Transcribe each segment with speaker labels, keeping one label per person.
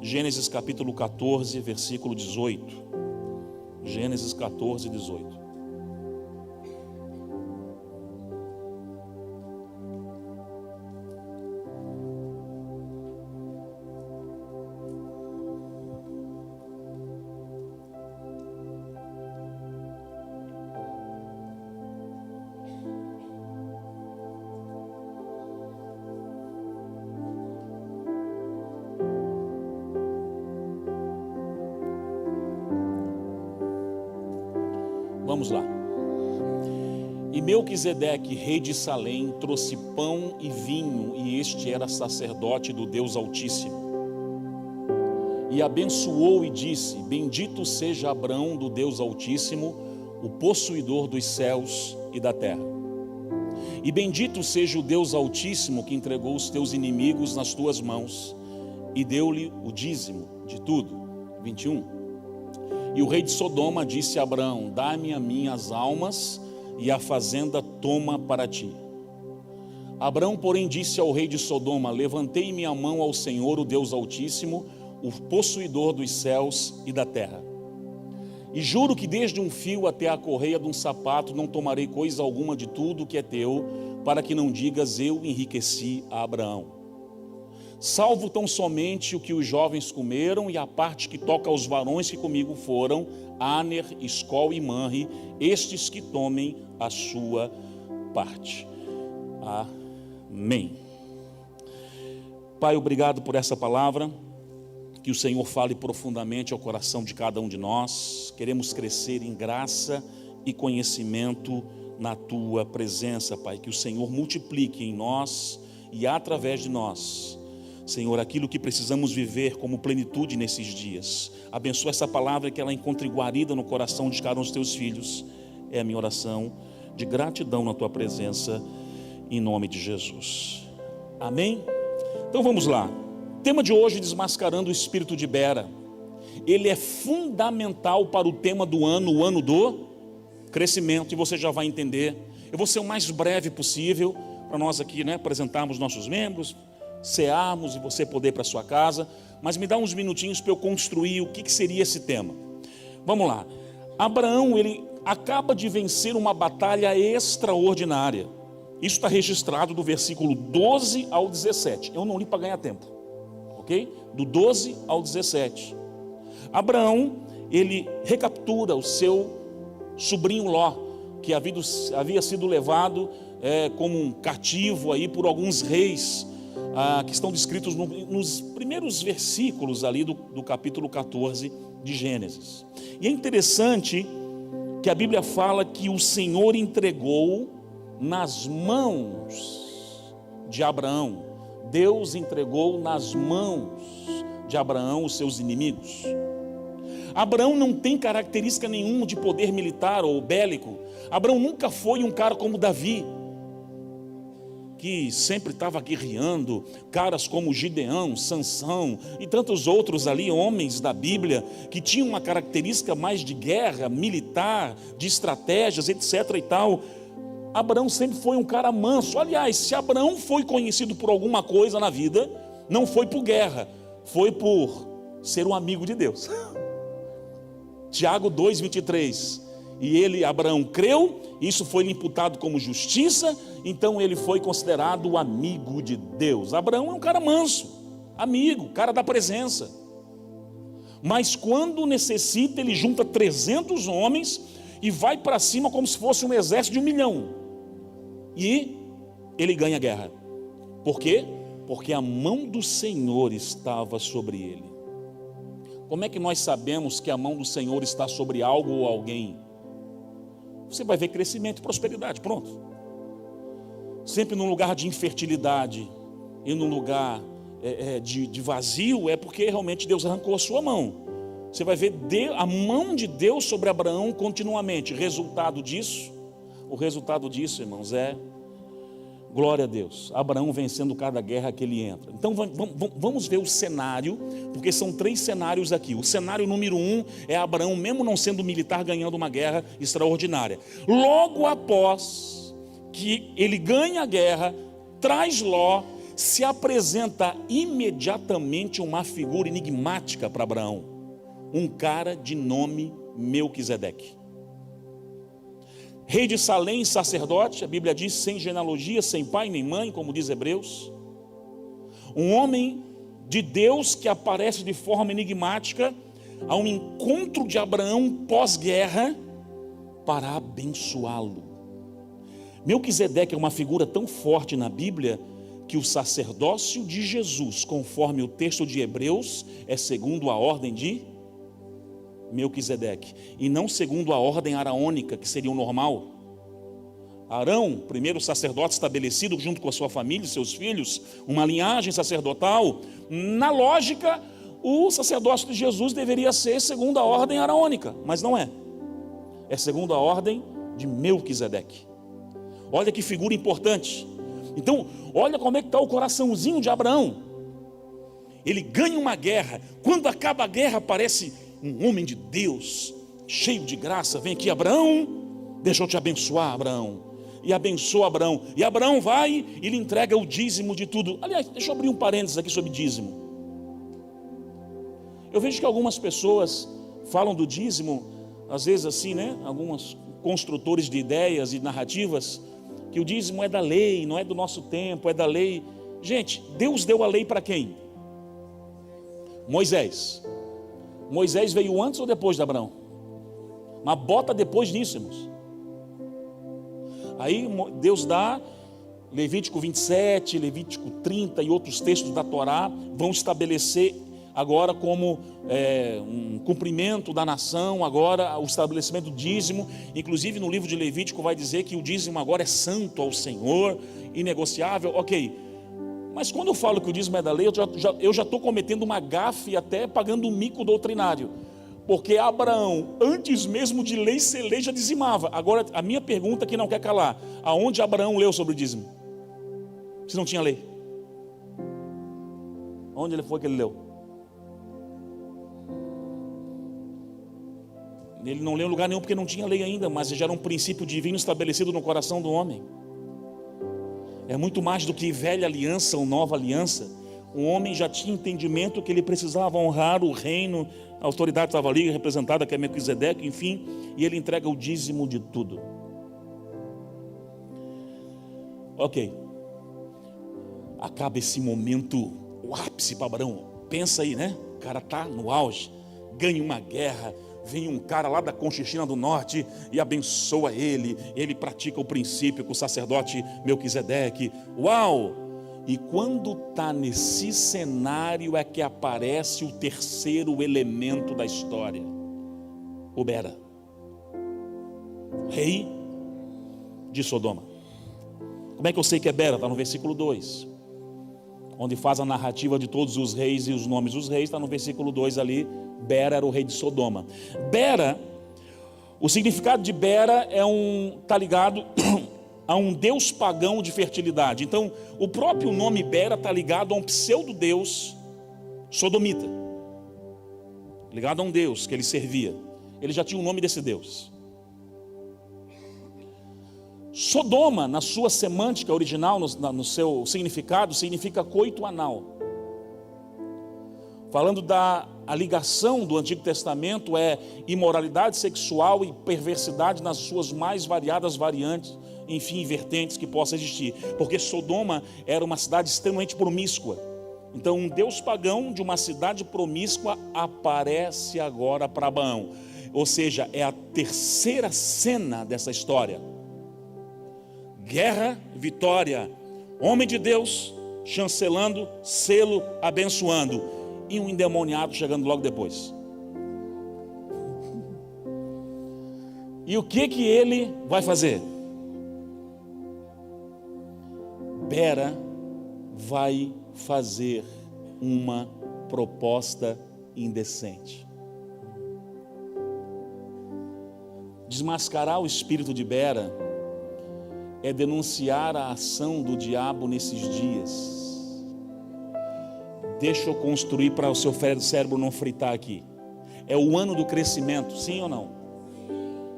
Speaker 1: Gênesis capítulo 14, versículo 18. Gênesis 14, 18. Vamos lá. E Melquisedeque, rei de Salém, trouxe pão e vinho, e este era sacerdote do Deus Altíssimo. E abençoou e disse: bendito seja Abrão do Deus Altíssimo, o possuidor dos céus e da terra. E bendito seja o Deus Altíssimo que entregou os teus inimigos nas tuas mãos, e deu-lhe o dízimo de tudo. 21. E o rei de Sodoma disse a Abrão: dá-me a mim as almas, e a fazenda toma para ti. Abrão, porém, disse ao rei de Sodoma: levantei minha mão ao Senhor, o Deus Altíssimo, o possuidor dos céus e da terra. E juro que desde um fio até a correia de um sapato não tomarei coisa alguma de tudo que é teu, para que não digas: eu enriqueci a Abraão. Salvo tão somente o que os jovens comeram, e a parte que toca aos varões que comigo foram, Aner, Escol e Manre, estes que tomem a sua parte. Amém. Pai, obrigado por essa palavra, que o Senhor fale profundamente ao coração de cada um de nós. Queremos crescer em graça e conhecimento na Tua presença, Pai, que o Senhor multiplique em nós e através de nós, Senhor, aquilo que precisamos viver como plenitude nesses dias. Abençoa essa palavra, que ela encontre guarida no coração de cada um dos teus filhos. É a minha oração de gratidão na tua presença, em nome de Jesus. Amém? Então vamos lá. Tema de hoje: desmascarando o espírito de Bera. Ele é fundamental para o tema do ano, o ano do crescimento, e você já vai entender. Eu vou ser o mais breve possível, para nós aqui, apresentarmos nossos membros, cearmos e você poder ir para sua casa, mas me dá uns minutinhos para eu construir o que seria esse tema. Vamos lá. Abraão, ele acaba de vencer uma batalha extraordinária. Isso está registrado do versículo 12 ao 17. Eu não li para ganhar tempo, ok? Do 12 ao 17. Abraão, ele recaptura o seu sobrinho Ló, que havia sido levado como um cativo aí por alguns reis, que estão descritos nos primeiros versículos ali do capítulo 14 de Gênesis. E é interessante que a Bíblia fala que o Senhor entregou nas mãos de Abraão. Deus entregou nas mãos de Abraão os seus inimigos. Abraão não tem característica nenhuma de poder militar ou bélico. Abraão nunca foi um cara como Davi, que sempre estava guerreando, caras como Gideão, Sansão e tantos outros ali, homens da Bíblia, que tinham uma característica mais de guerra, militar, de estratégias, etc. e tal. Abraão sempre foi um cara manso. Aliás, se Abraão foi conhecido por alguma coisa na vida, não foi por guerra, foi por ser um amigo de Deus. Tiago 2:23. E ele, Abraão, creu, isso foi lhe imputado como justiça, então ele foi considerado o amigo de Deus. Abraão é um cara manso, amigo, cara da presença. Mas quando necessita, ele junta 300 homens e vai para cima como se fosse um exército de 1 milhão. E ele ganha a guerra. Por quê? Porque a mão do Senhor estava sobre ele. Como é que nós sabemos que a mão do Senhor está sobre algo ou alguém? Você vai ver crescimento e prosperidade, pronto. Sempre num lugar de infertilidade e num lugar de vazio, é porque realmente Deus arrancou a sua mão. Você vai ver a mão de Deus sobre Abraão continuamente. O resultado disso, irmãos, é glória a Deus. Abraão vencendo cada guerra que ele entra. Então vamos ver o cenário, porque são 3 cenários aqui. O cenário número 1 é Abraão, mesmo não sendo militar, ganhando uma guerra extraordinária. Logo após que ele ganha a guerra, traz Ló, se apresenta imediatamente uma figura enigmática para Abraão, um cara de nome Melquisedeque. Rei de Salém, sacerdote, a Bíblia diz, sem genealogia, sem pai nem mãe, como diz Hebreus. Um homem de Deus que aparece de forma enigmática a um encontro de Abraão pós-guerra para abençoá-lo. Melquisedeque é uma figura tão forte na Bíblia que o sacerdócio de Jesus, conforme o texto de Hebreus, é segundo a ordem de Melquisedeque, e não segundo a ordem araônica, que seria o normal. Arão, primeiro sacerdote estabelecido junto com a sua família e seus filhos, uma linhagem sacerdotal. Na lógica, o sacerdócio de Jesus deveria ser segundo a ordem araônica, mas não é. É segundo a ordem de Melquisedeque. Olha que figura importante. Então, olha como é que está o coraçãozinho de Abraão. Ele ganha uma guerra. Quando acaba a guerra, aparece um homem de Deus, cheio de graça. Vem aqui, Abraão, deixa eu te abençoar, Abraão. E abençoa Abraão. E Abraão vai e lhe entrega o dízimo de tudo. Aliás, deixa eu abrir um parênteses aqui sobre dízimo. Eu vejo que algumas pessoas falam do dízimo, às vezes assim, né? Alguns construtores de ideias e narrativas, que o dízimo é da lei, não é do nosso tempo, é da lei. Gente, Deus deu a lei para quem? Moisés. Moisés veio antes ou depois de Abraão? Mas bota depois disso, irmãos. Aí Deus dá, Levítico 27, Levítico 30 e outros textos da Torá vão estabelecer agora como um cumprimento da nação, agora o estabelecimento do dízimo. Inclusive no livro de Levítico vai dizer que o dízimo agora é santo ao Senhor, inegociável, ok. Mas quando eu falo que o dízimo é da lei, eu já estou cometendo uma gafe, até pagando um mico doutrinário. Porque Abraão, antes mesmo de lei ser lei, já dizimava. Agora, a minha pergunta que não quer calar: aonde Abraão leu sobre o dízimo? Se não tinha lei. Onde ele foi que ele leu? Ele não leu em lugar nenhum porque não tinha lei ainda, mas já era um princípio divino estabelecido no coração do homem. É muito mais do que velha aliança ou nova aliança. O homem já tinha entendimento que ele precisava honrar o reino, a autoridade estava ali representada, que é Melquisedeque, enfim, e ele entrega o dízimo de tudo. Ok, acaba esse momento, o ápice para Abraão. Pensa aí, né? O cara está no auge, ganha uma guerra, vem um cara lá da Conchichina do Norte e abençoa ele. Ele pratica o princípio com o sacerdote Melquisedeque. Uau! E quando está nesse cenário é que aparece o terceiro elemento da história, o Bera, rei de Sodoma. Como é que eu sei que é Bera? Está no versículo 2, onde faz a narrativa de todos os reis e os nomes dos reis. Está no versículo 2 ali. Bera era o rei de Sodoma. Bera, o significado de Bera está ligado a um deus pagão de fertilidade. Então, o próprio nome Bera está ligado a um pseudo-deus sodomita, ligado a um deus que ele servia. Ele já tinha o nome desse deus. Sodoma, na sua semântica original, no seu significado, significa coito anal. Falando da ligação do Antigo Testamento, é imoralidade sexual e perversidade nas suas mais variadas variantes, enfim, vertentes que possa existir. Porque Sodoma era uma cidade extremamente promíscua. Então um deus pagão de uma cidade promíscua aparece agora para Abraão. Ou seja, é a terceira cena dessa história. Guerra, vitória, homem de Deus chancelando, selo, abençoando, e um endemoniado chegando logo depois. E o que ele vai fazer? Bera vai fazer uma proposta indecente. Desmascarar o espírito de Bera é denunciar a ação do diabo nesses dias. Deixa eu construir para o seu cérebro não fritar aqui. É o ano do crescimento, sim ou não?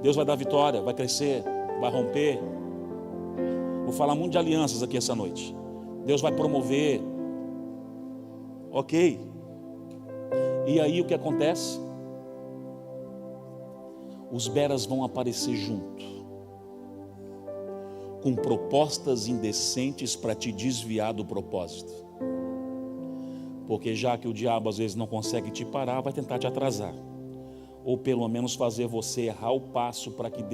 Speaker 1: Deus vai dar vitória, vai crescer, vai romper. Vou falar muito de alianças aqui essa noite. Deus vai promover. Ok. E aí o que acontece? Os beras vão aparecer junto, com propostas indecentes para te desviar do propósito. Porque já que o diabo às vezes não consegue te parar, vai tentar te atrasar, ou pelo menos fazer você errar o passo para que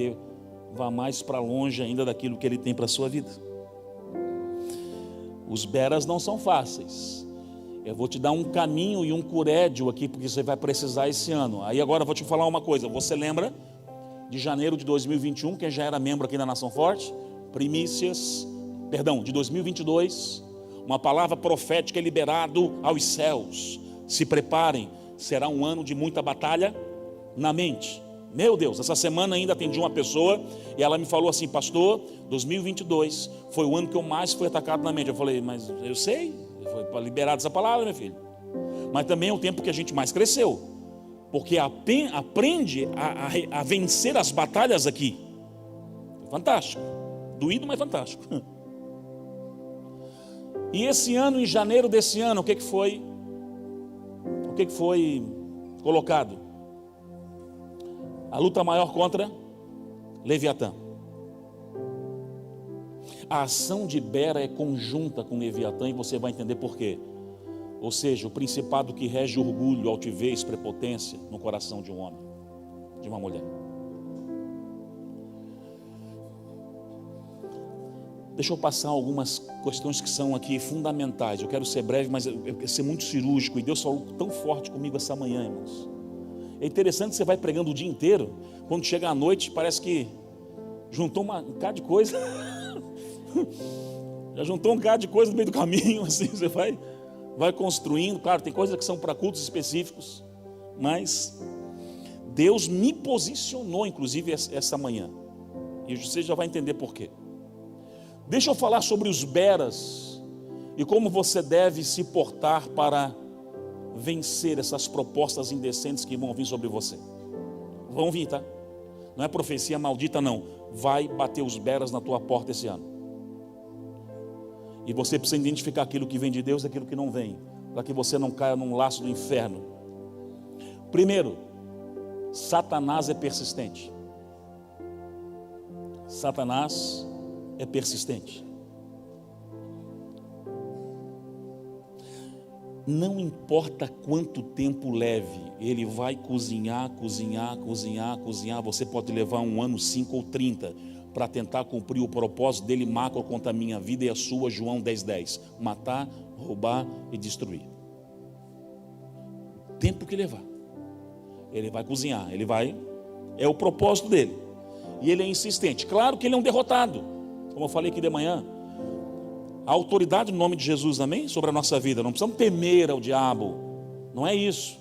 Speaker 1: vá mais para longe ainda daquilo que ele tem para a sua vida. Os beras não são fáceis. Eu vou te dar um caminho e um curédio aqui, porque você vai precisar esse ano. Aí agora eu vou te falar uma coisa. Você lembra de janeiro de 2021, quem já era membro aqui da Nação Forte? De 2022, uma palavra profética liberado aos céus. Se preparem, será um ano de muita batalha na mente. Meu Deus, essa semana ainda atendi uma pessoa e ela me falou assim: pastor, 2022 foi o ano que eu mais fui atacado na mente. Eu falei, mas eu sei, foi para liberar essa palavra, meu filho. Mas também é o tempo que a gente mais cresceu, porque aprende a vencer as batalhas aqui. Fantástico, doído, mas fantástico. E esse ano, em janeiro desse ano, o que foi colocado? A luta maior contra Leviatã. A ação de Bera é conjunta com Leviatã e você vai entender por quê. Ou seja, o principado que rege orgulho, altivez, prepotência no coração de um homem, de uma mulher. Deixa eu passar algumas questões que são aqui fundamentais. Eu quero ser breve, mas eu quero ser muito cirúrgico. E Deus falou tão forte comigo essa manhã, irmãos. É interessante que você vai pregando o dia inteiro. Quando chega à noite, parece que juntou um bocado de coisa. Já juntou um bocado de coisa no meio do caminho. Assim, você vai construindo. Claro, tem coisas que são para cultos específicos. Mas Deus me posicionou, inclusive, essa manhã. E você já vai entender por quê. Deixa eu falar sobre os beras e como você deve se portar para vencer essas propostas indecentes que vão vir sobre você. Vão vir, tá? Não é profecia maldita, não. Vai bater os beras na tua porta esse ano. E você precisa identificar aquilo que vem de Deus e aquilo que não vem, para que você não caia num laço do inferno. Primeiro, Satanás é persistente. Satanás é persistente. Não importa quanto tempo leve, ele vai cozinhar. Você pode levar 1 ano, 5 ou 30 para tentar cumprir o propósito dele macro contra a minha vida e a sua. João 10:10, matar, roubar e destruir. Tempo que levar, ele vai cozinhar, é o propósito dele. E ele é insistente. Claro que ele é um derrotado, como eu falei aqui de manhã. A autoridade no nome de Jesus, amém? Sobre a nossa vida, não precisamos temer ao diabo, não é isso.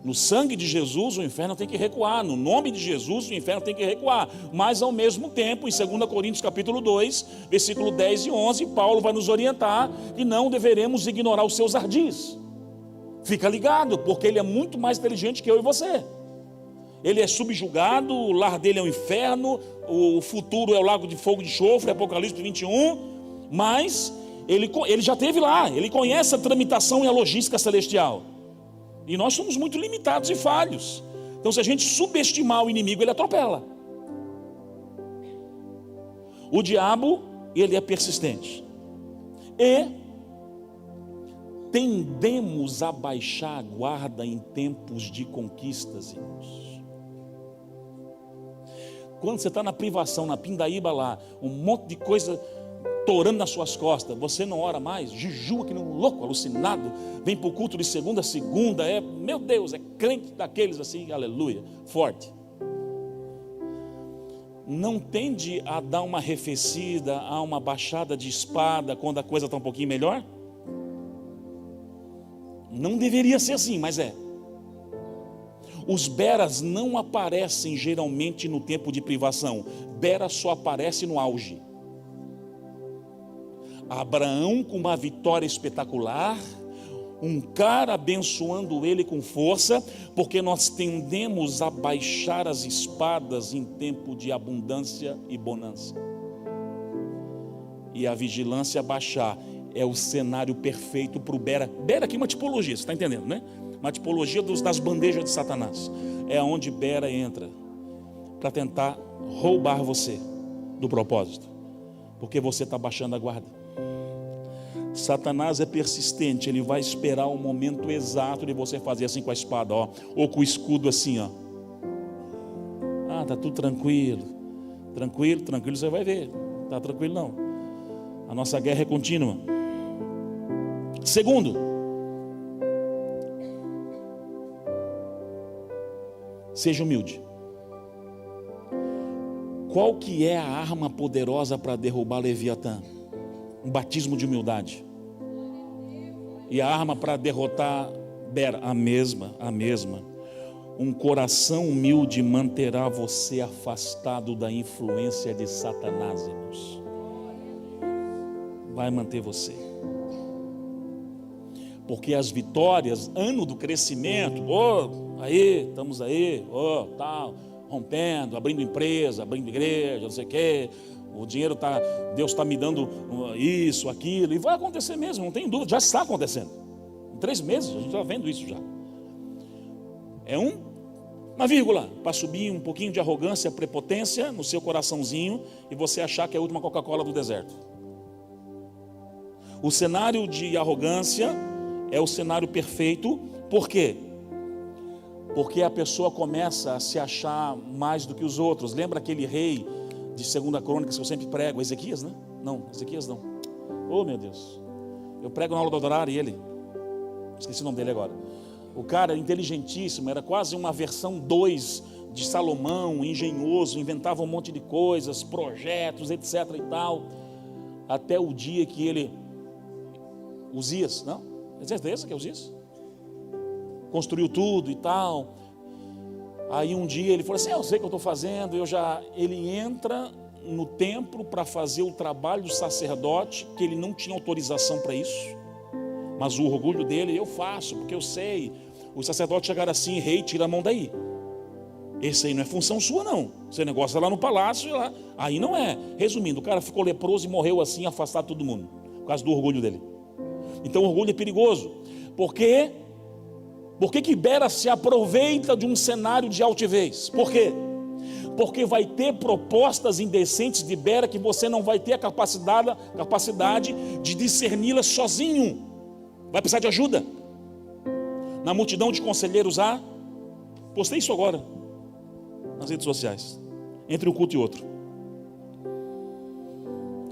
Speaker 1: No sangue de Jesus o inferno tem que recuar, no nome de Jesus o inferno tem que recuar. Mas ao mesmo tempo, em 2 Coríntios capítulo 2, versículo 10 e 11, Paulo vai nos orientar que não deveremos ignorar os seus ardis. Fica ligado, porque ele é muito mais inteligente que eu e você. Ele é subjugado, o lar dele é o inferno, o futuro é o lago de fogo de enxofre, Apocalipse 21. Mas ele já esteve lá, ele conhece a tramitação e a logística celestial. E nós somos muito limitados e falhos. Então, se a gente subestimar o inimigo, ele atropela. O diabo, ele é persistente. E tendemos a baixar a guarda em tempos de conquistas, irmãos. Quando você está na privação, na pindaíba lá, um monte de coisa torando nas suas costas, você não ora mais, jejua que nem um louco, alucinado, vem para o culto de segunda a segunda, meu Deus, é crente daqueles assim, aleluia, forte. Não tende a dar uma arrefecida, a uma baixada de espada, quando a coisa está um pouquinho melhor? Não deveria ser assim, mas é. Os beras não aparecem geralmente no tempo de privação, bera só aparece no auge. Abraão com uma vitória espetacular, um cara abençoando ele com força, porque nós tendemos a baixar as espadas em tempo de abundância e bonança, e a vigilância baixar é o cenário perfeito para o Bera. Bera aqui é uma tipologia, você está entendendo, né? Uma tipologia das bandejas de Satanás. É onde Bera entra para tentar roubar você do propósito, porque você está baixando a guarda. Satanás é persistente, ele vai esperar o momento exato de você fazer assim com a espada, ó, ou com o escudo assim, ó. Ah, tá tudo tranquilo, tranquilo, tranquilo, você vai ver, tá tranquilo não. A nossa guerra é contínua. Segundo, seja humilde. Qual que é a arma poderosa para derrubar Leviatã? Um batismo de humildade. E a arma para derrotar Bera? A mesma. Um coração humilde manterá você afastado da influência de Satanás, irmãos. Vai manter você. Porque as vitórias, ano do crescimento, aí, estamos aí, tal, rompendo, abrindo empresa, abrindo igreja, não sei o quê, o dinheiro está, Deus está me dando isso, aquilo, e vai acontecer mesmo, não tem dúvida, já está acontecendo. Em 3 meses, a gente está vendo isso já. É uma vírgula, para subir um pouquinho de arrogância, prepotência no seu coraçãozinho, e você achar que é a última Coca-Cola do deserto. O cenário de arrogância é o cenário perfeito. Por quê? Porque a pessoa começa a se achar mais do que os outros. Lembra aquele rei de 2 Crônicas que eu sempre prego? Ezequias, né? Não, Ezequias não. Oh, meu Deus. Eu prego na aula do horário e ele, esqueci o nome dele agora. O cara era inteligentíssimo, era quase uma versão 2 de Salomão, engenhoso, inventava um monte de coisas, projetos, etc e tal. Até o dia que ele, Uzias, não? É certeza que é Uzias? Construiu tudo e tal. Aí um dia ele falou assim, eu sei o que eu estou fazendo. Ele entra no templo para fazer o trabalho do sacerdote, que ele não tinha autorização para isso, mas o orgulho dele, eu faço, porque eu sei. O sacerdote chegar assim, rei, tira a mão daí. Esse aí não é função sua não. Você negócio lá no palácio, lá. Aí não é. Resumindo, o cara ficou leproso e morreu assim, afastado de todo mundo, por causa do orgulho dele. Então o orgulho é perigoso. Por quê? Por que Bera se aproveita de um cenário de altivez? Por quê? Porque vai ter propostas indecentes de Bera que você não vai ter a capacidade de discerni-las sozinho. Vai precisar de ajuda. Na multidão de conselheiros há, postei isso agora nas redes sociais, entre um culto e outro.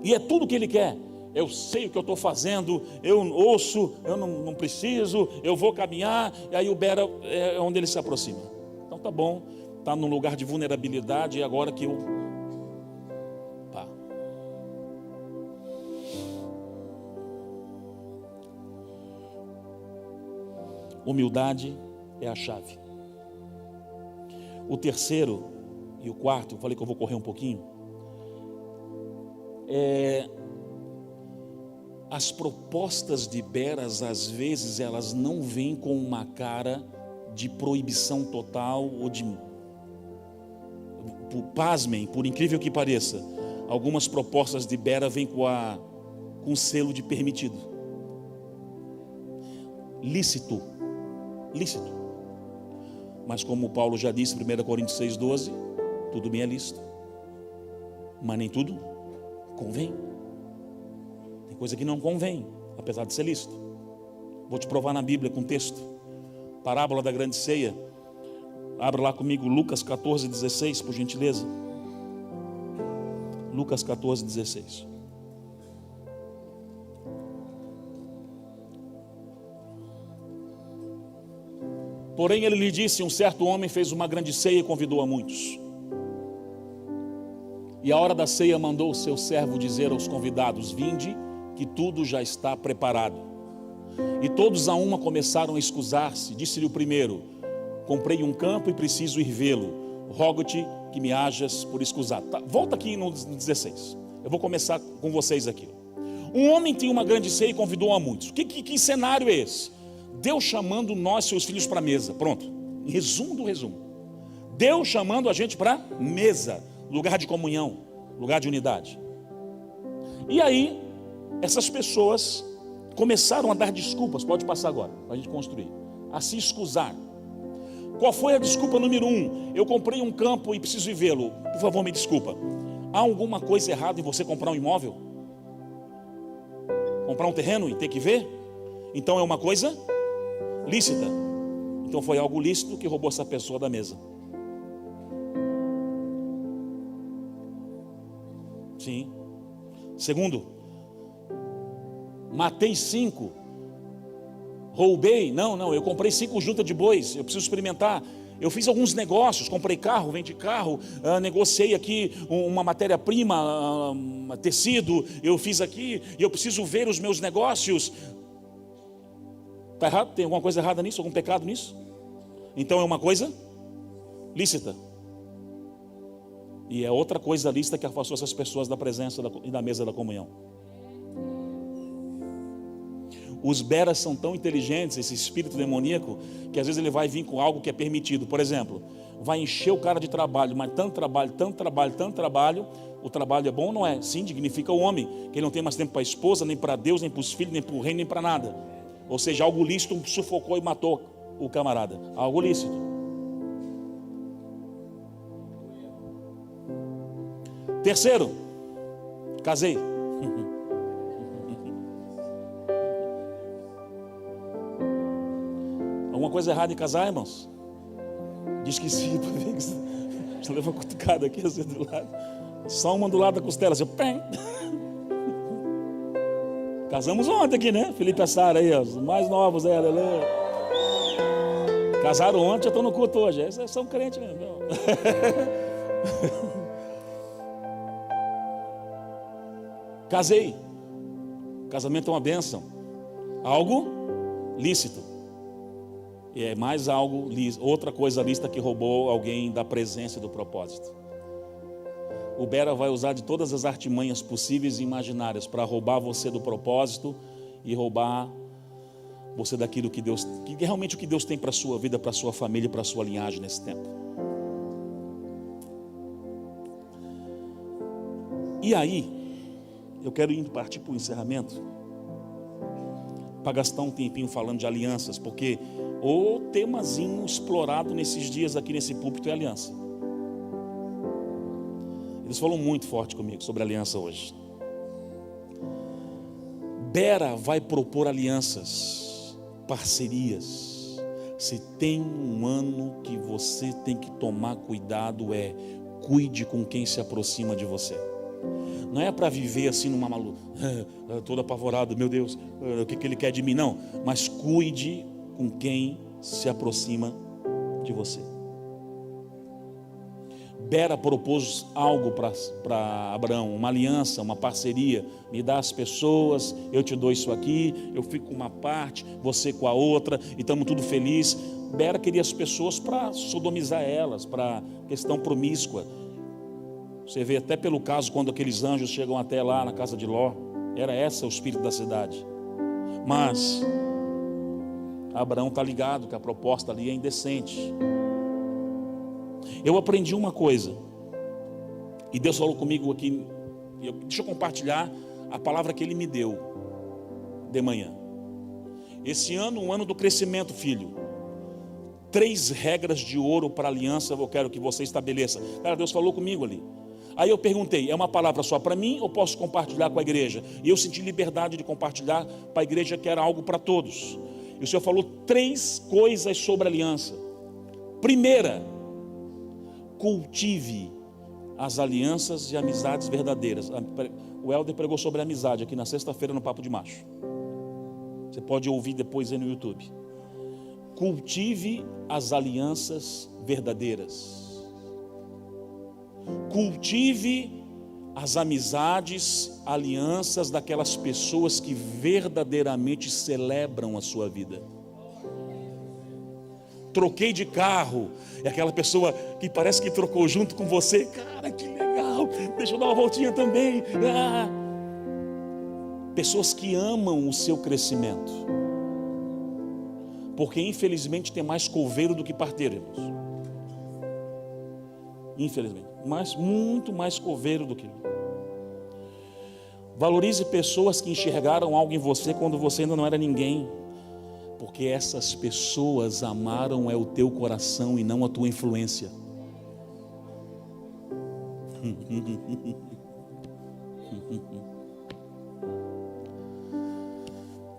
Speaker 1: E é tudo o que ele quer. Eu sei o que eu estou fazendo, eu ouço, eu não preciso, eu vou caminhar. E aí o Bera é onde ele se aproxima. Então tá bom, está num lugar de vulnerabilidade, e agora que eu... Pá. Humildade é a chave. O terceiro e o quarto, eu falei que eu vou correr um pouquinho, as propostas de Beras, às vezes, elas não vêm com uma cara de proibição total ou de... Pasmem, por incrível que pareça, algumas propostas de Bera vêm com selo de permitido. Lícito. Mas como Paulo já disse em 1 Coríntios 6,12, tudo me é lícito, mas nem tudo convém. Tem coisa que não convém, apesar de ser lícito. Vou te provar na Bíblia com texto. Parábola da grande ceia. Abra lá comigo Lucas 14,16, por gentileza. Lucas 14,16. Porém ele lhe disse, um certo homem fez uma grande ceia e convidou a muitos. E a hora da ceia mandou o seu servo dizer aos convidados, vinde, que tudo já está preparado. E todos a uma começaram a escusar-se. Disse-lhe o primeiro, comprei um campo e preciso ir vê-lo. Rogo-te que me hajas por escusado. Tá, volta aqui no 16. Eu vou começar com vocês aqui. Um homem tinha uma grande ceia e convidou a muitos. Que cenário é esse? Deus chamando nós, seus filhos, para a mesa. Pronto, em resumo do resumo. Deus chamando a gente para a mesa, lugar de comunhão, lugar de unidade. E aí, essas pessoas começaram a dar desculpas. Pode passar agora, para a gente construir. A se escusar. Qual foi a desculpa número 1? Eu comprei um campo e preciso vivê-lo. Por favor, me desculpa. Há alguma coisa errada em você comprar um imóvel? Comprar um terreno e ter que ver? Então é uma coisa lícita. Então foi algo lícito que roubou essa pessoa da mesa. Sim. Segundo, matei 5. Roubei? Não, eu comprei 5 juntas de bois. Eu preciso experimentar. Eu fiz alguns negócios, comprei carro, vendi carro, negociei aqui uma matéria-prima, tecido, eu fiz aqui, e eu preciso ver os meus negócios. Está errado? Tem alguma coisa errada nisso? Algum pecado nisso? Então é uma coisa lícita. E é outra coisa lícita que afastou essas pessoas da presença e da mesa da comunhão. Os beras são tão inteligentes, esse espírito demoníaco, que às vezes ele vai vir com algo que é permitido. Por exemplo, vai encher o cara de trabalho, mas tanto trabalho. O trabalho é bom ou não é? Sim, dignifica o homem, que ele não tem mais tempo para a esposa, nem para Deus, nem para os filhos, nem para o reino, nem para nada. Ou seja, algo lícito sufocou e matou o camarada. Algo lícito. Terceiro, casei. Alguma coisa errada em casar, irmãos? Diz que sim, para ver que você leva uma cutucada aqui assim do lado. Só uma do lado da costela, assim, pem. Casamos ontem aqui, né? Felipe e a Sara aí, ó, os mais novos aí, aleluia. Casaram ontem, já estão no culto hoje. Esses são crentes mesmo. Casei. Casamento é uma bênção. Algo lícito. E é mais algo, outra coisa lícita que roubou alguém da presença e do propósito. O Bera vai usar de todas as artimanhas possíveis e imaginárias para roubar você do propósito e roubar você daquilo que Deus, que realmente o que Deus tem para a sua vida, para a sua família, para a sua linhagem nesse tempo. E aí, eu quero ir partir para o encerramento, para gastar um tempinho falando de alianças, porque o temazinho explorado nesses dias aqui nesse púlpito é aliança. Eles falam muito forte comigo sobre aliança hoje. Bera vai propor alianças, parcerias. Se tem um ano que você tem que tomar cuidado, cuide com quem se aproxima de você. Não é para viver assim numa maluca, todo apavorado, meu Deus, o que ele quer de mim? Não, mas cuide com quem se aproxima de você. Bera propôs algo para Abraão, uma aliança, uma parceria. Me dá as pessoas, eu te dou isso aqui, eu fico com uma parte, você com a outra, e estamos tudo felizes. Bera queria as pessoas para sodomizar elas, para questão promíscua. Você vê até pelo caso quando aqueles anjos chegam até lá na casa de Ló. Era esse o espírito da cidade. Mas Abraão está ligado que a proposta ali é indecente. Eu aprendi uma coisa, e Deus falou comigo aqui. Deixa eu compartilhar a palavra que Ele me deu de manhã. Esse ano, um ano do crescimento, filho. 3 regras de ouro para a aliança eu quero que você estabeleça. Cara, Deus falou comigo ali. Aí eu perguntei, é uma palavra só para mim ou posso compartilhar com a igreja? E eu senti liberdade de compartilhar para a igreja, que era algo para todos. E o Senhor falou 3 coisas sobre a aliança. Primeira, cultive as alianças e amizades verdadeiras. O Helder pregou sobre amizade aqui na sexta-feira no Papo de Macho. Você pode ouvir depois aí no YouTube. Cultive as alianças verdadeiras. Cultive as amizades, alianças daquelas pessoas que verdadeiramente celebram a sua vida. Troquei de carro, é aquela pessoa que parece que trocou junto com você. Cara, que legal, deixa eu dar uma voltinha também. Pessoas que amam o seu crescimento, porque infelizmente tem mais coveiro do que parteiro, irmãos. Infelizmente, mas muito mais coveiro do que. Valorize pessoas que enxergaram algo em você quando você ainda não era ninguém. Porque essas pessoas amaram o teu coração e não a tua influência.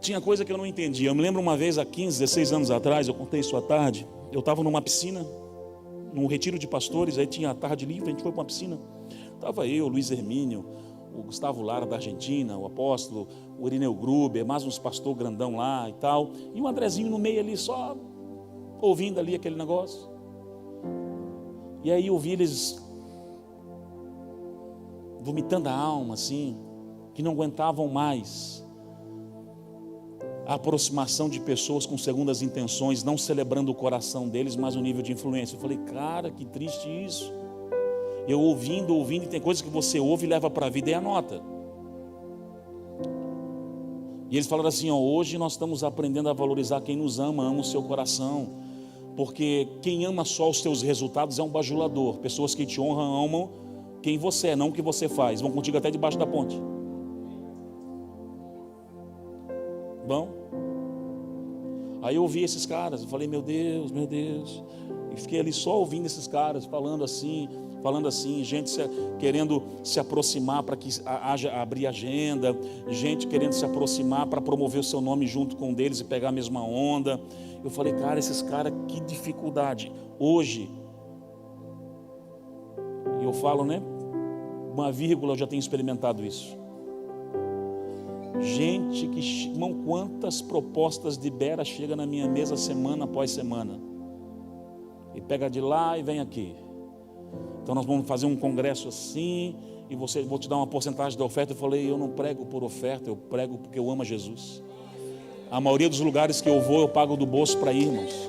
Speaker 1: Tinha coisa que eu não entendia. Eu me lembro uma vez, há 15, 16 anos atrás, eu contei isso à tarde. Eu estava numa piscina, num retiro de pastores, aí tinha a tarde livre, a gente foi para uma piscina. Estava eu, Luiz Hermínio, o Gustavo Lara da Argentina, o apóstolo, o Irineu Gruber, mais uns pastor grandão lá e tal. E o Andrezinho no meio ali, só ouvindo ali aquele negócio. E aí eu vi eles vomitando a alma, assim, que não aguentavam mais a aproximação de pessoas com segundas intenções, não celebrando o coração deles, mas o nível de influência. Eu falei, cara, que triste isso. Eu ouvindo, e tem coisas que você ouve e leva para a vida e anota. E eles falaram assim, ó, hoje nós estamos aprendendo a valorizar quem nos ama, ama o seu coração. Porque quem ama só os seus resultados é um bajulador. Pessoas que te honram, amam quem você é, não o que você faz. Vão contigo até debaixo da ponte. Bom, aí eu ouvi esses caras, eu falei, meu Deus, e fiquei ali só ouvindo esses caras falando assim, gente querendo se aproximar para que haja abrir agenda, gente querendo se aproximar para promover o seu nome junto com deles e pegar a mesma onda. Eu falei, cara, esses caras, que dificuldade. Hoje, e eu falo, né, uma vírgula, eu já tenho experimentado isso. Gente que, irmão, quantas propostas de Bera chega na minha mesa semana após semana, e pega de lá e vem aqui. Então nós vamos fazer um congresso assim, e vou te dar uma porcentagem da oferta. Eu falei, eu não prego por oferta, eu prego porque eu amo a Jesus. A maioria dos lugares que eu vou, eu pago do bolso para ir, irmãos.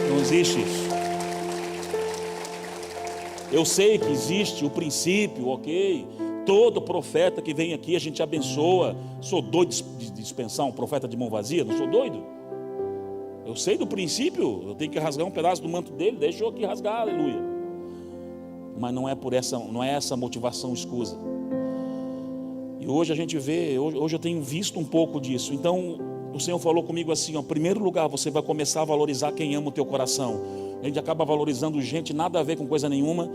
Speaker 1: Não existe isso. Eu sei que existe o princípio, ok? Todo profeta que vem aqui a gente abençoa. Sou doido de dispensar um profeta de mão vazia? Não sou doido. Eu sei do princípio. Eu tenho que rasgar um pedaço do manto dele. Deixa eu aqui rasgar, aleluia. Mas não é essa motivação escusa. E hoje a gente vê, hoje eu tenho visto um pouco disso. Então o Senhor falou comigo assim, ó, em primeiro lugar você vai começar a valorizar quem ama o teu coração. A gente acaba valorizando gente nada a ver com coisa nenhuma,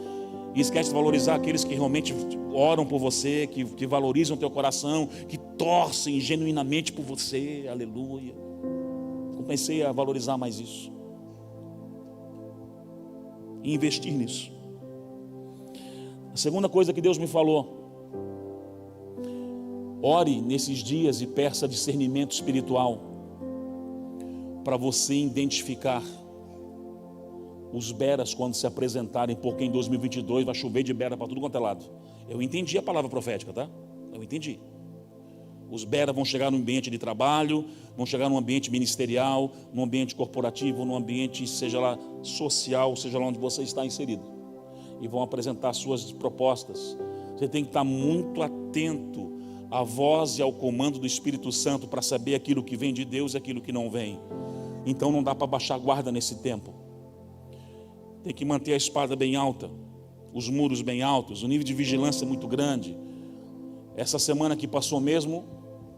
Speaker 1: e esquece de valorizar aqueles que realmente oram por você, que valorizam o teu coração, que torcem genuinamente por você, aleluia. Comecei a valorizar mais isso e investir nisso. A segunda coisa que Deus me falou: ore nesses dias e peça discernimento espiritual para você identificar os beras quando se apresentarem, porque em 2022 vai chover de bera para tudo quanto é lado. Eu entendi a palavra profética, tá? Eu entendi. Os beras vão chegar no ambiente de trabalho, vão chegar no ambiente ministerial, no ambiente corporativo, no ambiente, seja lá social, seja lá onde você está inserido, e vão apresentar suas propostas. Você tem que estar muito atento à voz e ao comando do Espírito Santo para saber aquilo que vem de Deus e aquilo que não vem. Então não dá para baixar a guarda nesse tempo. Tem que manter a espada bem alta, os muros bem altos, o nível de vigilância é muito grande. Essa semana que passou mesmo,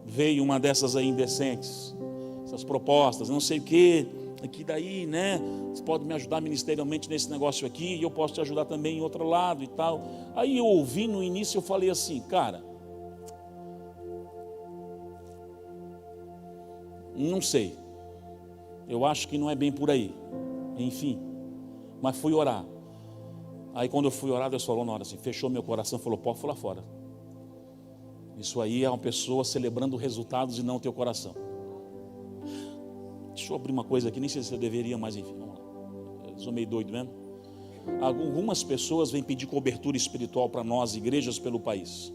Speaker 1: veio uma dessas aí indecentes, essas propostas, não sei o que, aqui daí, né? Você pode me ajudar ministerialmente nesse negócio aqui, e eu posso te ajudar também em outro lado e tal. Aí eu ouvi no início, eu falei assim, cara, não sei, eu acho que não é bem por aí, enfim. Mas fui orar. Aí quando eu fui orar, Deus falou na hora assim, fechou meu coração, falou, pode falar fora. Isso aí é uma pessoa celebrando resultados e não o teu coração. Deixa eu abrir uma coisa aqui, nem sei se eu deveria, mas enfim, vamos lá. Eu sou meio doido mesmo. Algumas pessoas vêm pedir cobertura espiritual para nós, igrejas pelo país.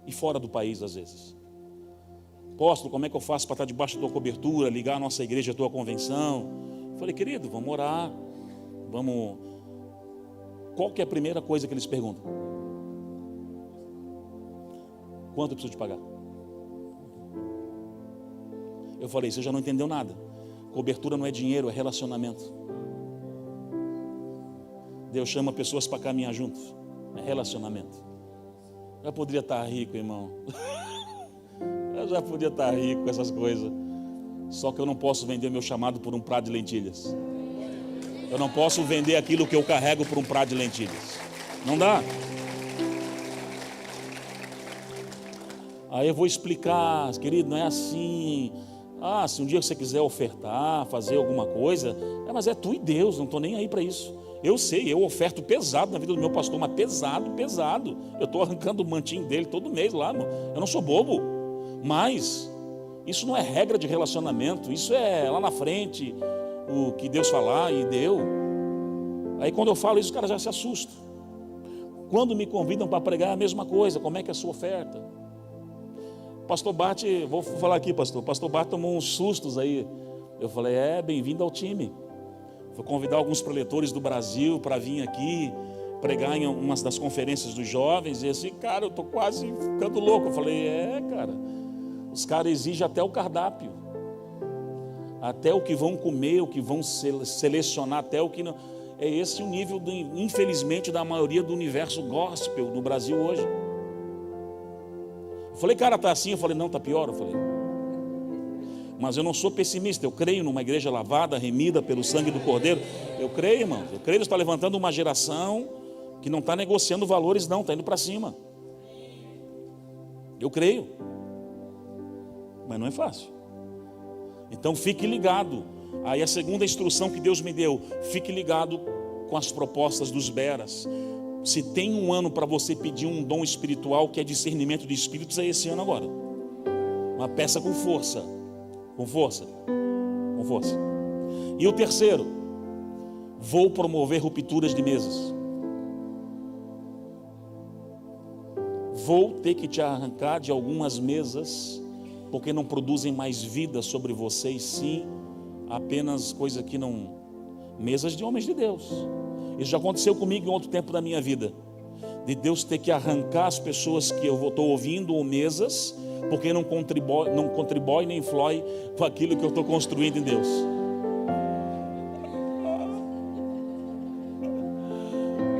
Speaker 1: E fora do país às vezes. Apóstolo, como é que eu faço para estar debaixo da tua cobertura, ligar a nossa igreja à tua convenção? Eu falei, querido, vamos orar. Vamos. Qual que é a primeira coisa que eles perguntam? Quanto eu preciso de pagar? Eu falei, você já não entendeu nada. Cobertura não é dinheiro, é relacionamento. Deus chama pessoas para caminhar juntos. É relacionamento. Já poderia estar rico, irmão. Eu já podia estar rico com essas coisas. Só que eu não posso vender meu chamado por um prato de lentilhas. Eu não posso vender aquilo que eu carrego por um prato de lentilhas. Não dá. Aí eu vou explicar, querido, não é assim. Se um dia você quiser ofertar, fazer alguma coisa, mas é tu e Deus, não estou nem aí para isso. Eu sei, eu oferto pesado na vida do meu pastor, mas pesado, pesado. Eu estou arrancando o mantinho dele todo mês lá, irmão. Eu não sou bobo. Mas isso não é regra de relacionamento, isso é lá na frente, o que Deus falar e deu. Aí quando eu falo isso, os caras já se assustam. Quando me convidam para pregar, a mesma coisa. Como é que é a sua oferta? Pastor Bart, vou falar aqui, pastor Bart tomou uns sustos aí. Eu falei, bem-vindo ao time. Vou convidar alguns preletores do Brasil para vir aqui pregar em umas das conferências dos jovens. E assim, cara, eu estou quase ficando louco. Eu falei, cara, os caras exigem até o cardápio, até o que vão comer, o que vão selecionar, até o que não. É esse o nível, infelizmente, da maioria do universo gospel no Brasil hoje. Eu falei, cara, tá assim? Eu falei, não, tá pior. Eu falei, mas eu não sou pessimista. Eu creio numa igreja lavada, remida pelo sangue do Cordeiro. Eu creio, irmão. Eu creio que Deus está levantando uma geração que não está negociando valores, não, está indo para cima. Eu creio, mas não é fácil. Então fique ligado. Aí a segunda instrução que Deus me deu: fique ligado com as propostas dos beras. Se tem um ano para você pedir um dom espiritual, que é discernimento de espíritos, é esse ano agora. Uma peça com força. Com força. Com força. E o terceiro: vou promover rupturas de mesas. Vou ter que te arrancar de algumas mesas, porque não produzem mais vida sobre vocês, sim, apenas coisa que não. Mesas de homens de Deus. Isso já aconteceu comigo em outro tempo da minha vida, de Deus ter que arrancar as pessoas que eu estou ouvindo, ou mesas, porque não contribui nem flói com aquilo que eu estou construindo em Deus.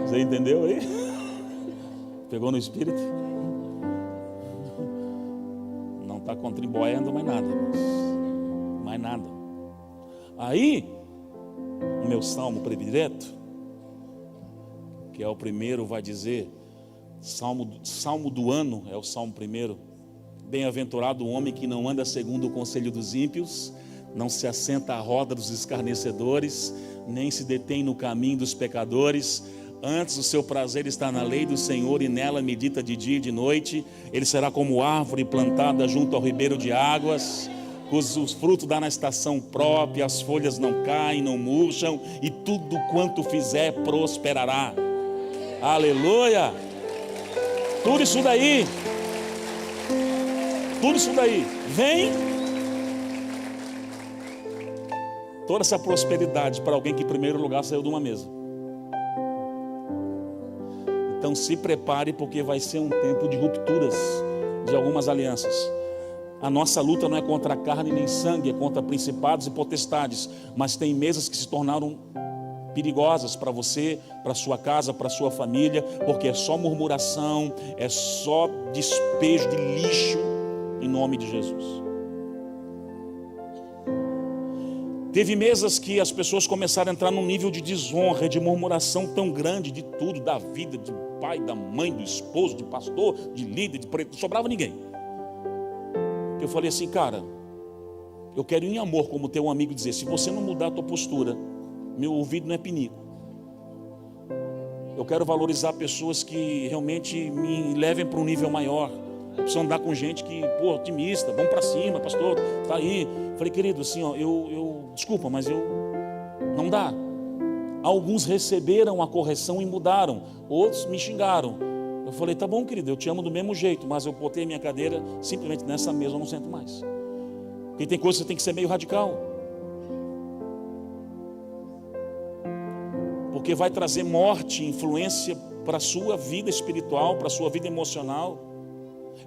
Speaker 1: Você entendeu aí? Pegou no espírito? Não está contribuindo mais nada, mais nada. Aí, o meu salmo predileto, que é o primeiro, vai dizer, salmo do ano, é o salmo primeiro: bem-aventurado o homem que não anda segundo o conselho dos ímpios, não se assenta à roda dos escarnecedores, nem se detém no caminho dos pecadores. Antes o seu prazer está na lei do Senhor, e nela medita de dia e de noite. Ele será como árvore plantada junto ao ribeiro de águas, cujos frutos dá na estação própria, as folhas não caem, não murcham, e tudo quanto fizer prosperará. Aleluia! Tudo isso daí vem toda essa prosperidade para alguém que em primeiro lugar saiu de uma mesa. Então se prepare, porque vai ser um tempo de rupturas de algumas alianças. A nossa luta não é contra a carne nem sangue, é contra principados e potestades. Mas tem mesas que se tornaram perigosas para você, para sua casa, para sua família, porque é só murmuração, é só despejo de lixo, em nome de Jesus. Teve mesas que as pessoas começaram a entrar num nível de desonra, de murmuração tão grande, de tudo, da vida, do pai, da mãe, do esposo, de pastor, de líder, de preto, não sobrava ninguém. Eu falei assim, cara, eu quero em amor, como teu amigo, dizer: se você não mudar a tua postura, meu ouvido não é pinico. Eu quero valorizar pessoas que realmente me levem para um nível maior. Eu preciso andar com gente que, otimista, vamos para cima, pastor, tá aí. Falei, querido, assim, desculpa, mas não dá. Alguns receberam a correção e mudaram, outros me xingaram. Eu falei, tá bom, querido, eu te amo do mesmo jeito, mas eu botei minha cadeira simplesmente nessa mesa, eu não sento mais. Porque tem coisas que você tem que ser meio radical, porque vai trazer morte, influência para a sua vida espiritual, para a sua vida emocional.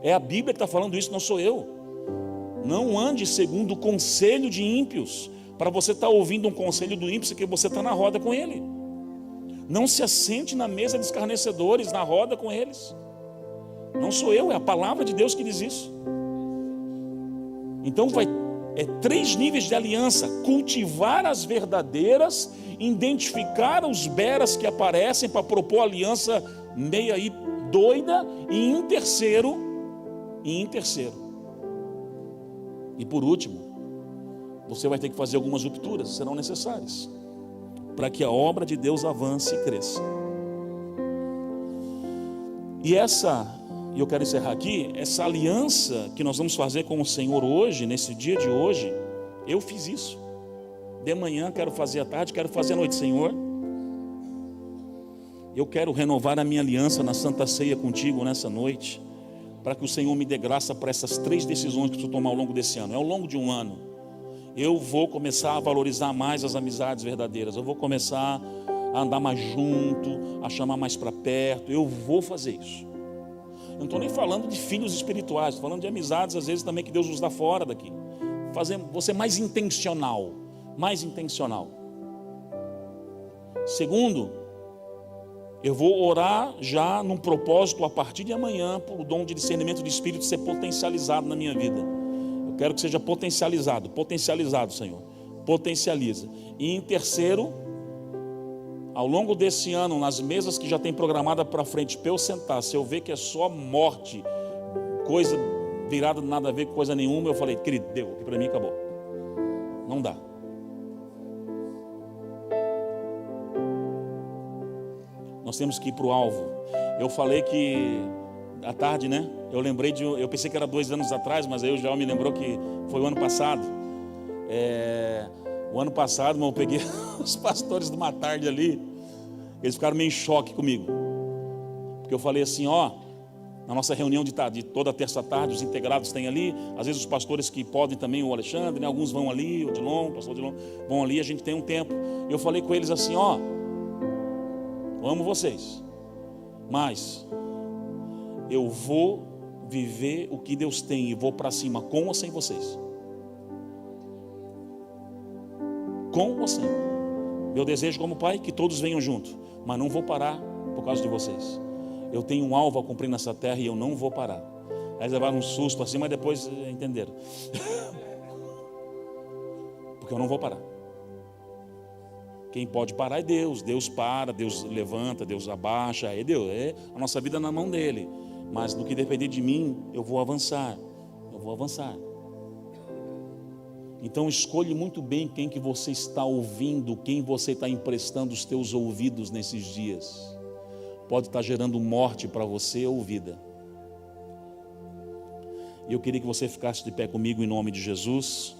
Speaker 1: É a Bíblia que está falando isso, não sou eu. Não ande segundo o conselho de ímpios, para você estar ouvindo um conselho do ímpio, que você está na roda com ele. Não se assente na mesa de escarnecedores, na roda com eles. Não sou eu, é a palavra de Deus que diz isso. Então é 3 níveis de aliança: cultivar as verdadeiras, identificar os beras que aparecem para propor aliança meio aí doida, e em terceiro, e por último, você vai ter que fazer algumas rupturas, serão necessárias, para que a obra de Deus avance e cresça. E eu quero encerrar aqui, essa aliança que nós vamos fazer com o Senhor hoje, nesse dia de hoje, eu fiz isso. De manhã quero fazer à tarde, quero fazer à noite. Senhor, eu quero renovar a minha aliança na Santa Ceia contigo nessa noite, para que o Senhor me dê graça para essas 3 decisões que eu tomar ao longo desse ano. Ao longo de um ano, eu vou começar a valorizar mais as amizades verdadeiras, eu vou começar a andar mais junto, a chamar mais para perto, eu vou fazer isso. Eu não estou nem falando de filhos espirituais, estou falando de amizades, às vezes também, que Deus nos dá fora daqui. Você mais intencional, Segundo, eu vou orar já num propósito a partir de amanhã, para o dom de discernimento de espírito ser potencializado na minha vida. Eu quero que seja potencializado, Senhor, potencializa. E em terceiro, ao longo desse ano, nas mesas que já tem programada para frente, para eu sentar, se eu ver que é só morte, coisa virada nada a ver com coisa nenhuma, eu falei: querido, deu, aqui para mim acabou, não dá. Nós temos que ir para o alvo. Eu falei que à tarde, né? Eu pensei que era 2 anos atrás, mas aí o João me lembrou que foi o ano passado. O ano passado, eu peguei os pastores de uma tarde ali, eles ficaram meio em choque comigo, porque eu falei assim: na nossa reunião de toda terça tarde, os integrados têm ali, às vezes os pastores que podem também, o Alexandre, né, alguns vão ali, o pastor Odilon, vão ali, a gente tem um tempo. Eu falei com eles assim: eu amo vocês, mas eu vou viver o que Deus tem e vou para cima, com ou sem vocês. Com ou sem. Meu desejo como pai, que todos venham junto, mas não vou parar por causa de vocês. Eu tenho um alvo a cumprir nessa terra e eu não vou parar. Aí eles levaram um susto assim, mas depois entenderam. Porque eu não vou parar. Quem pode parar é Deus. Deus para, Deus levanta, Deus abaixa, é Deus, é a nossa vida na mão dele. Mas no que depender de mim, eu vou avançar. Então escolhe muito bem quem que você está ouvindo, quem você está emprestando os teus ouvidos nesses dias. Pode estar gerando morte para você ou vida. E eu queria que você ficasse de pé comigo em nome de Jesus.